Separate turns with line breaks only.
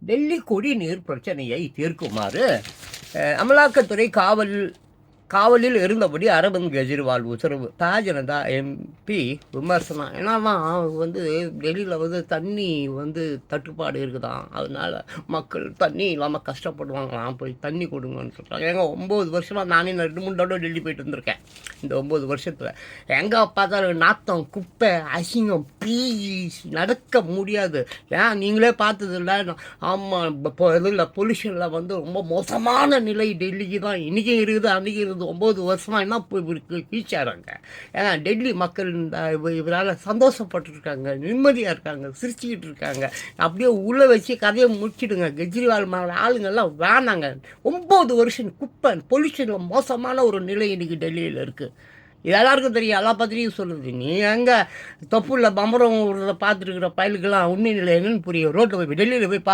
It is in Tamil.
டெல்லி குடிநீர் பிரச்சனையை தீர்க்குமாறு அமலாக்கத்துறை காவலில் இருந்தபடி அரவிந்த் கெஜ்ரிவால் உத்தரவு. ஜனதா எம்பி விமர்சனம். ஏன்னா டெல்லியில் தண்ணி தட்டுப்பாடு இருக்குதான், அதனால் மக்கள் தண்ணி இல்லாமல் கஷ்டப்படுவாங்களாம், போய் தண்ணி கொடுங்கன்னு சொல்கிறாங்க. ஏங்க 9 வருஷமாக நானே 2-3 தடவை டெல்லி போயிட்டு வந்திருக்கேன். இந்த 9 வருஷத்தில் எங்கே பார்த்தாலும் நாத்தம், குப்பை, அசிங்கம், நடக்க முடியாது. ஏன் நீங்களே பார்த்ததில்ல? ஆமாம், இப்போ இதில் பொல்யூஷனில் ரொம்ப மோசமான நிலை டெல்லிக்கு தான் இன்றைக்கும் இருக்குது, அன்றைக்கி இருக்குது. 9 வருஷமாக என்ன கீழ்ச்சாராங்க. ஏன்னா டெல்லி மக்கள் இவரால் சந்தோஷப்பட்டுருக்காங்க, நிம்மதியாக இருக்காங்க, சிரிச்சுக்கிட்டு இருக்காங்க. அப்படியே உள்ளே வச்சு கதையை முடிச்சிடுங்க. கெஜ்ரிவால் ஆளுங்கள்லாம் வேணாங்க. 9 வருஷம் குப்பை பொல்யூஷனில் மோசமான ஒரு நிலை இன்றைக்கி டெல்லியில் இருக்குது. இது எல்லாருக்கும் தெரியும், எல்லா பத்திரிக்கையும் சொல்லுது. நீ எங்கே தொப்புள்ள பம்பரம் பார்த்துருக்குற பயலுக்கெல்லாம் உண்மை நிலை என்னன்னு புரியும். ரோட்டில் போய் டெல்லியில் போய்